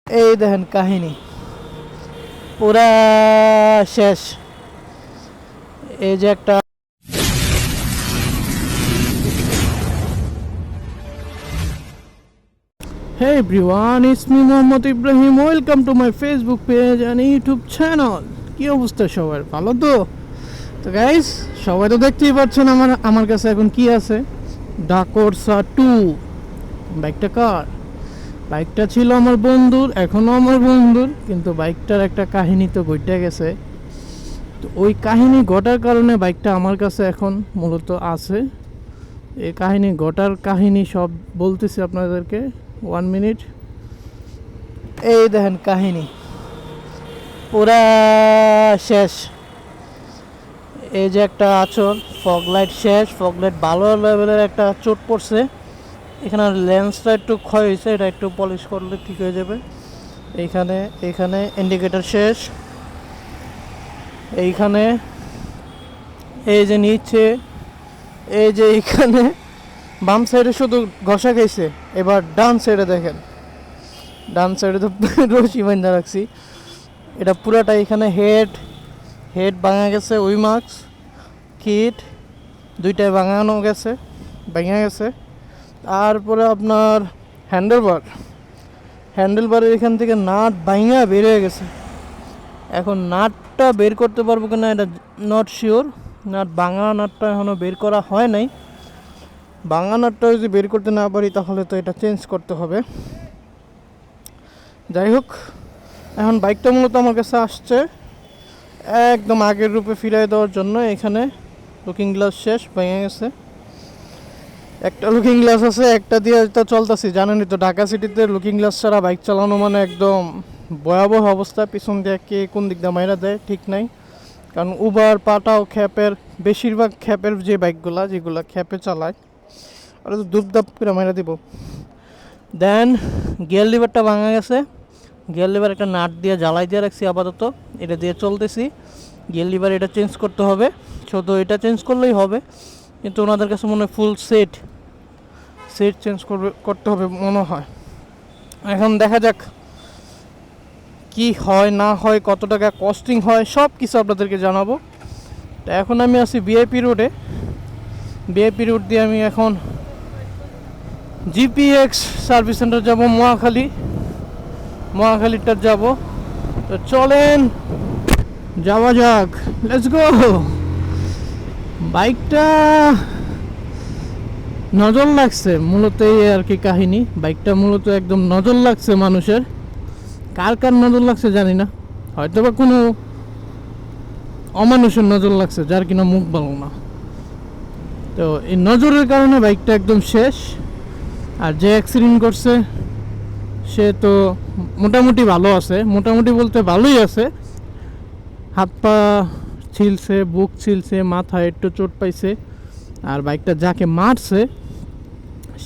এই দেখেন কাহিনী পুরা শেষ। এই যে একটা Hey everyone, it's me Mohammad Ibrahim. Welcome to my Facebook page and YouTube channel. কি অবস্থা সবার, ভালো তো? তো গাইস, সবাই তো দেখতেই পাচ্ছেন আমার কাছে এখন কি আছে, ডাকোরসা 2 বাইকটা কার? বাইকটা ছিল আমার বন্ধুর, এখনও আমার বন্ধুর, কিন্তু বাইকটার একটা কাহিনী তো ঘটে গেছে। তো ওই কাহিনী ঘটার কারণে বাইকটা আমার কাছে এখন মূলত আছে। এই কাহিনী ঘটার কাহিনী সব বলতেছি আপনাদেরকে, 1 মিনিট। এই দেখেন কাহিনী পুরা শেষ। এই যে একটা আচর, ফগ লাইট শেষ, ফগ লাইট ভালো লেভেলের একটা চোট পড়ছে। এখানে লেন্সটা একটু ক্ষয় হয়েছে, এটা একটু পলিশ করলে ঠিক হয়ে যাবে। এইখানে ইন্ডিকেটর শেষ। এইখানে এই যে নিচে, এই যে এইখানে বাম সাইডে শুধু ঘষা খাইছে। এবার ডান সাইডে দেখেন, ডান সাইডে তো রশি বান্ধা রাখছি। এটা পুরাটা এখানে হেড ভাঙা গেছে, উইমাক্স কিট দুইটাই ভাঙা গেছে। তারপরে আপনার হ্যান্ডেলবারের এখান থেকে নাট ভাঙা বের হয়ে গেছে। এখন নাটটা বের করতে পারবো কিনা এটা নট শিওর। নাটটা এখনও বের করা হয় নাই। ভাঙা নাটটা যদি বের করতে না পারি তাহলে তো এটা চেঞ্জ করতে হবে। যাই হোক, এখন বাইকটা মূলত আমার কাছে আসছে একদম আগের রূপে ফিরিয়ে দেওয়ার জন্য। এখানে লুকিং গ্লাস শেষ, ভেঙে গেছে। একটা লুকিং গ্লাস আছে, একটা দিয়ে তো চলতেছি। জানেনই তো ঢাকা সিটিতে লুকিং গ্লাস ছাড়া বাইক চালানো মানে একদম ভয়াবহ অবস্থা। পিছন দিয়ে কে কোন দিক দিয়ে মাইরা দেয় ঠিক নাই। কারণ উবার পাটাও খ্যাপের, বেশিরভাগ খ্যাপের যে বাইকগুলা যেগুলো খ্যাপে চালায় ওরা তো দুপদাপ করে মাইরা দিব। দেন গিয়ার লিভারটা ভাঙা গেছে। গিয়ার লিভার একটা নাট দিয়ে জ্বালাই দিয়ে রাখছি আপাতত, এটা দিয়ে চলতেছি। গিয়ার লিভার এটা চেঞ্জ করতে হবে, শুধু এটা চেঞ্জ করলেই হবে। কিন্তু ওনাদের কাছে মনে হয় ফুল সেট চেঞ্জ করতে হবে মনে হয়। এখন দেখা যাক কি হয় না হয়, কত টাকা কস্টিং হয়, সব কিছু আপনাদেরকে জানাবো। তো এখন আমি আছি ভিআইপি রোডে। ভিআইপি রোড দিয়ে আমি এখন জিপিএক্স সার্ভিস সেন্টার যাব, মহাখালীটা যাব। তো চলেন যাওয়া যাক, লেটস গো। বাইকটা নজর লাগছে মূলত, এই আর কি কাহিনী। বাইকটা মূলত একদম নজর লাগছে মানুষের। কার নজর লাগছে জানি না, হয়তো বা কোনো অমানুষের নজর লাগছে যার কিনা মুখ ভালো না। তো এই নজরের কারণে বাইকটা একদম শেষ। আর যে অ্যাক্সিডেন্ট করছে সে তো মোটামুটি ভালো আছে, মোটামুটি বলতে ভালোই আছে। হাত পা ছিলছে, বুক ছিলছে, মাথায় একটু চোট পাইছে। আর বাইকটা যাকে মারছে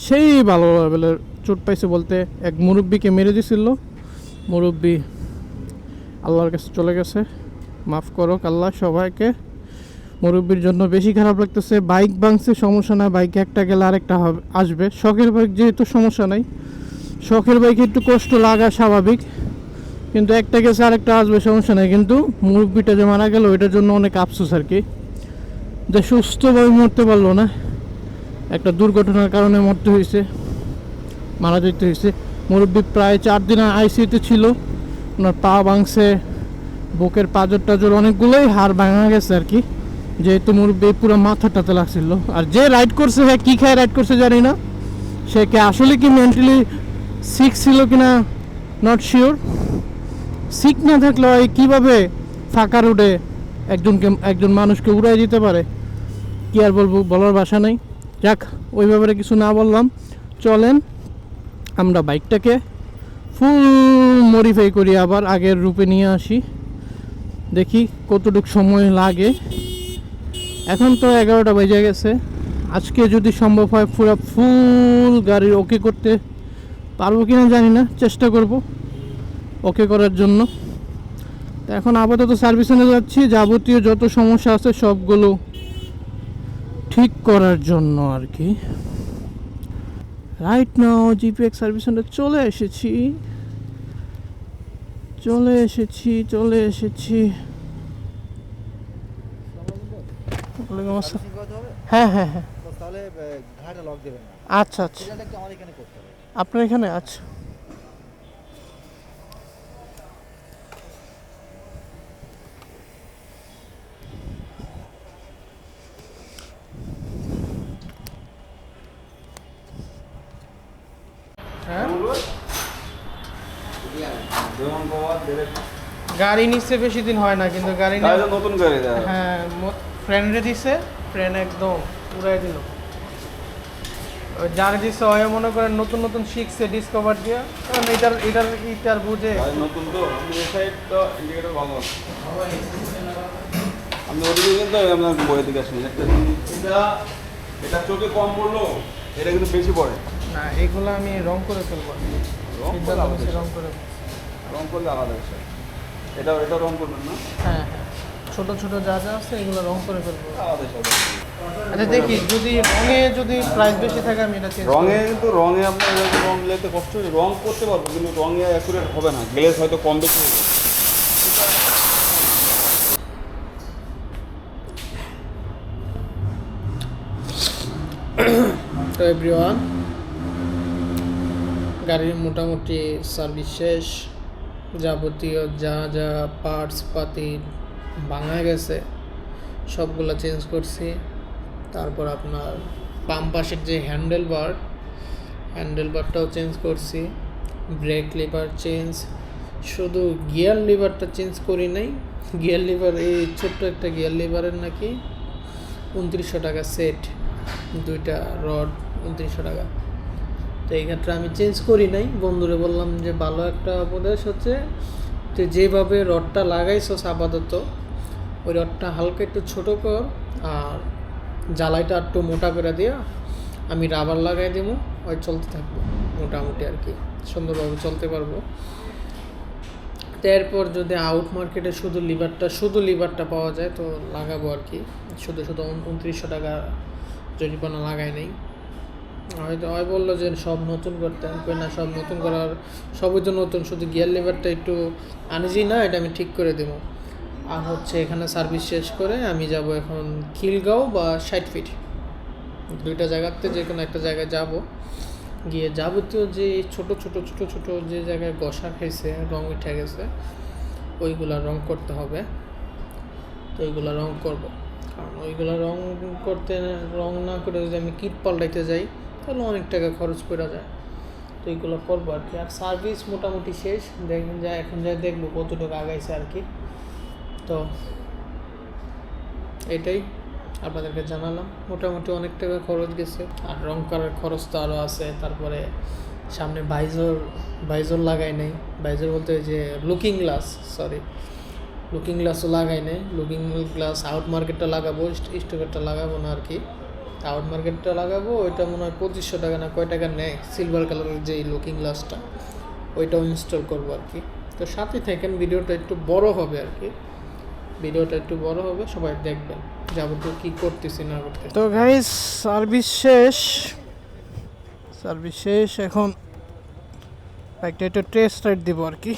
সেই ভালো লেভেলের চোট পাইছে, বলতে এক মুরব্বিকে মেরে দিছিল। মুরব্বি আল্লাহর কাছে চলে গেছে, মাফ করুক আল্লাহ সবাইকে। মুরব্বির জন্য বেশি খারাপ লাগতেছে। বাইক ভাঙছে সমস্যা না, বাইক একটা গেলে আরেকটা আসবে। শখের বাইক যেহেতু সমস্যা নাই, শখের বাইকে একটু কষ্ট লাগা স্বাভাবিক, কিন্তু একটা গেছে আরেকটা আসবে সমস্যা নেই। কিন্তু মুরব্বিটা যে মারা গেল ওইটার জন্য অনেক আফসোস আর কি, যে সুস্থভাবে মরতে পারলো না, একটা দুর্ঘটনার কারণে মারা যেতে হয়েছে। মুরব্বি প্রায় 4 দিন আইসিইউতে ছিল। ওনার পা ভাঙছে, বুকের পাঁজর টাজর অনেকগুলোই হাড় ভাঙা গেছে আর কি, যেহেতু মুরব্বি পুরো মাথাটাতে লাগছিল। আর যে রাইড করছে, হ্যাঁ কী খায় রাইড করছে জানি না, সে কি আসলে কি মেন্টালি সিক ছিল কিনা নট শিওর। সিক না থাকলে কীভাবে ফাঁকা রোডে একজন মানুষকে উড়াই দিতে পারে, কি আর বলবো, বলার ভাষা নেই। যাক, ওই ব্যাপারে কিছু না বললাম। চলেন আমরা বাইকটাকে ফুল মডিফাই করি, আবার আগের রূপে নিয়ে আসি, দেখি কতটুকু সময় লাগে। এখন তো 11টা বেজে গেছে। আজকে যদি সম্ভব হয় পুরো ফুল গাড়ি ওকে করতে পারবো কিনা জানি না, চেষ্টা করব ওকে করার জন্য। তো এখন আপাতত সার্ভিস সেন্টারে যাচ্ছি, যাবতীয় যত সমস্যা আছে সবগুলো ঠিক করার জন্য আর কি। Right now GPX service centre চলে এসেছি। চলে এসেছি। ওয়ালাইকুম আসসালাম। হ্যাঁ হ্যাঁ হ্যাঁ, তাহলে ঘাড়ে লক দেবেন না, আচ্ছা আচ্ছা, সেটা একটু আমার এখানে করতে হবে। আপনার এখানে আচ্ছা। হ্যাঁ, গাড়ি নিচ্ছে বেশি দিন হয় না, কিন্তু গাড়ি নতুন গাড়ি দেয়। হ্যাঁ, ফ্রেন্ডে দিছে, ফ্রেন্ড একদম উড়াই দিল। ওই যার দিছে ওই মনে করেন নতুন নতুন শিখছে ডিসকভার দিয়া, কারণ এটার বুঝে নতুন তো এই সাইড তো ইন্ডিকেটর ভালো আছে। আমি ওদিকে কিন্তু আপনার বইয়ের দিকে আসেন এটা চোখে কম পড়লো, এটা কিন্তু বেশি পড়ে না। এগুলো আমি রং করে ফেলবো, রং করে। রং করলে আলাদা বিষয়। এটা রং করবেন না? হ্যাঁ হ্যাঁ, ছোট ছোট যা যা আছে এগুলো রং করে ফেলবো। আলাদা বিষয়। আচ্ছা দেখি, যদি প্রাইস বেশি থাকে আমি এটা চেঞ্জ রঙে আপনার রং নিতে কষ্ট হচ্ছে, রং করতে পারবো কিন্তু রঙে অ্যাকুরেট হবে না, গ্লেজ হয়তো কম বেশি হয়ে যাবে। তো এভরিওয়ান, গাড়ির মোটামুটি সার্ভিস শেষ। যাবতীয় যা যা পার্টস পাতি ভাঙা গেছে সবগুলো চেঞ্জ করছি। তারপর আপনার বাম পাশের যে হ্যান্ডেলবারটাও চেঞ্জ করছি, ব্রেক লিভার চেঞ্জ, শুধু গিয়ার লিভারটা চেঞ্জ করি নাই। গিয়ার লিভার, এই ছোট্ট একটা গিয়ার লিভারের নাকি 2900 টাকা সেট, দুইটা রড 2900 টাকা। তো এই ক্ষেত্রে আমি চেঞ্জ করি নাই। বন্ধুরে বললাম যে ভালো একটা উপদেশ হচ্ছে যে যেভাবে রডটা লাগাইছস আপাতত, ওই রডটা হালকা একটু ছোটো কর, আর জ্বালাইটা একটু মোটা করে দিয়া আমি রাবার লাগাই দেবো, ওই চলতে থাকবো মোটামুটি আর কি, সুন্দরভাবে চলতে পারবো। এরপর যদি আউট মার্কেটে শুধু লিভারটা পাওয়া যায় তো লাগাবো আর কি। শুধু 2900 টাকা জরিমানা লাগাই নেই। হয়তো বললো যে সব নতুন করতে, না সব নতুন করার, সবই তো নতুন, শুধু গিয়ার লিভারটা একটু আনইজি না, এটা আমি ঠিক করে দেবো। আর হচ্ছে এখানে সার্ভিস শেষ করে আমি যাব এখন খিলগাঁও বা 60 ফিট, দুইটা জায়গাতে যে কোনো একটা জায়গায় যাব, গিয়ে যাবতীয় যে ছোট ছোট যে জায়গায় গসা খাইছে, রং উঠে গেছে, ওইগুলা রং করতে হবে। তো ওইগুলা রং করব, কারণ ওইগুলা রং না করে যদি আমি কিট পাল্টাইতে যাই তাহলে অনেক টাকা খরচ করে যায়। তো এইগুলো করবো আর কি। আর সার্ভিস মোটামুটি শেষ, দেখেন যা এখন দেখবো কতটুকু আগাইছে আর কি। তো এটাই আপনাদেরকে জানালাম, মোটামুটি অনেক টাকা খরচ গেছে। আর রং করার খরচ তো আরও আছে। তারপরে সামনে ভাইজর লাগাই নাই, ভাইজর বলতে যে লুকিং গ্লাসও লাগাই নাই। লুকিং গ্লাস আউট মার্কেটটা লাগাবো, স্টোকেরটা লাগাবো না আর কি। আউট মার্কেটটা লাগাবো, ওইটা মনে হয় 2500 টাকা না কয় টাকা নেয়, সিলভার কালারের যে লুকিং গ্লাসটা, ওইটাও ইনস্টল করবো আর কি। তো সাথে থাকেন, ভিডিওটা একটু বড় হবে আর কি, সবাই দেখবেন যাবতীয় কী করতেছি না করতে। তো গাইস, সার্ভিস শেষ, এখন বাইকটা একটু টেস্ট রাইড দিব আর কি।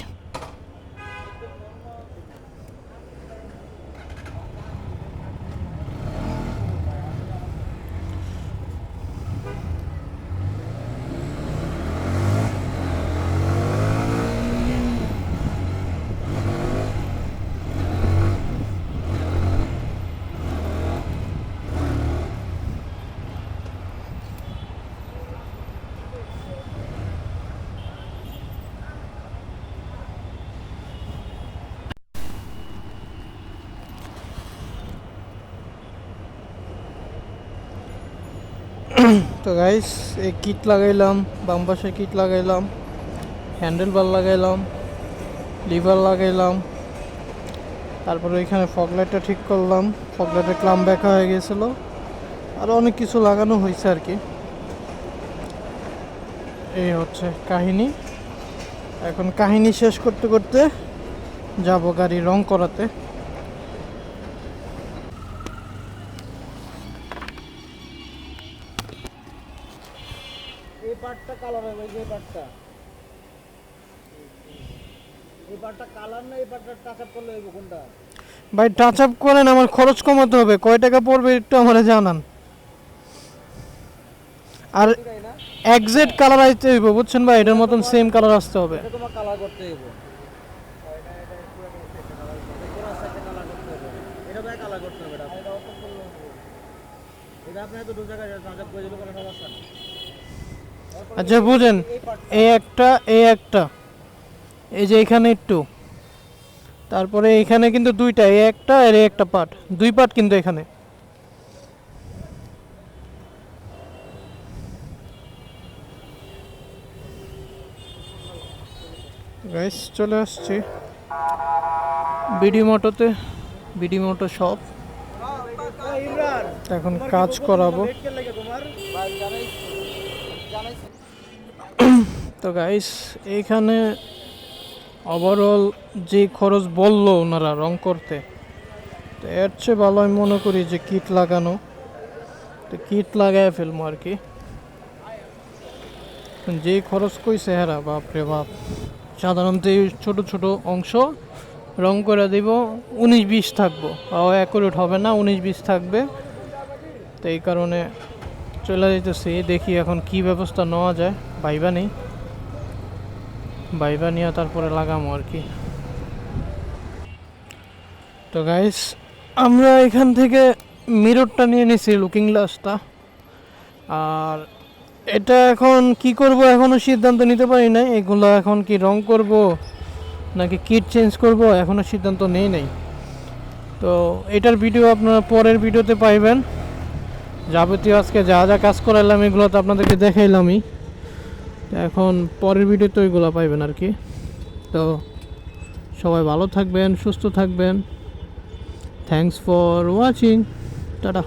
তো গাইস, এই কিট লাগাইলাম, বাম পাশে কিট লাগাইলাম, হ্যান্ডেল বার লাগাইলাম, লিভার লাগাইলাম, তারপরে ওইখানে ফগলাইটটা ঠিক করলাম, ফগলাইটের ক্লাম ব্যাকা হয়ে গেছিলো, আরও অনেক কিছু লাগানো হয়েছে আর কি। এই হচ্ছে কাহিনী। এখন কাহিনী শেষ করতে করতে যাব গাড়ি রং করাতে। এই পার্টটা কালার হবে, যে পার্টটা এই পার্টটা কালার না এই পার্টটা টাচ আপ করলে হইব কোনটা? ভাই টাচ আপ করেন, আমার খরচ কমাতে হবে, কয় টাকা পড়বে একটু আমার জানান। আর এটাই না? এক্সাক্ট কালার আসতে হইব, বুঝছেন ভাই, এটার মতন সেম কালার আসতে হবে। এটা তোমার কালার করতে হইব। কোন সাইডে কালার করতে হবে? এটা ভাই কালার করতে হবে এটা। এটা আপনি এত দূর জায়গায় টাচ আপ করে দিলে কোনো সমস্যা নেই। আচ্ছা বুঝেন, এই একটা এই যে এখানে একটু, তারপরে এখানে কিন্তু দুইটা, এই একটা আর এই একটা পার্ট, দুই পার্ট কিন্তু এখানে। গাইস চলে আসছি বিডি মোটোতে, বিডি মোটো শপ। ইমরান এখন কাজ করাবো। রেট কে লাগে তোমার? ভাই জানাই তো গাইস এইখানে ওভারঅল যে খরচ বললো ওনারা রং করতে, তো এর চেয়ে ভালো আমি মনে করি যে কিট লাগানো, তো কিট লাগায় ফেলবো আর কি। যে খরচ কইছে হেরা বাপরে বাপ, সাধারণত এই ছোট ছোট অংশ রং করে দিব, 19-20 থাকবো, অ্যাকুরেট হবে না, 19-20 থাকবে। তো এই কারণে চলে যেতেছি, দেখি এখন কি ব্যবস্থা নেওয়া যায়, ভাইবা নেই, ভাইবা নিয়ে তারপরে লাগামো আর কি। তো গাইস আমরা এখান থেকে মিররটা নিয়ে নিছি, লুকিং গ্লাসটা। আর এটা এখন কি করব এখনো সিদ্ধান্ত নিতে পারি না, এগুলো এখন কি রং করব নাকি কিট চেঞ্জ করব এখনো সিদ্ধান্ত নেই নাই। তো এটার ভিডিও আপনারা পরের ভিডিওতে পাইবেন। যাবতীয় আজকে যা যা কাজ করাইলাম এগুলো তো আপনাদেরকে দেখাইলামই, তো এখন পরের ভিডিওতে ওইগুলো পাইবেন আর কি। তো সবাই ভালো থাকবেন, সুস্থ থাকবেন। Thanks for watching, tata.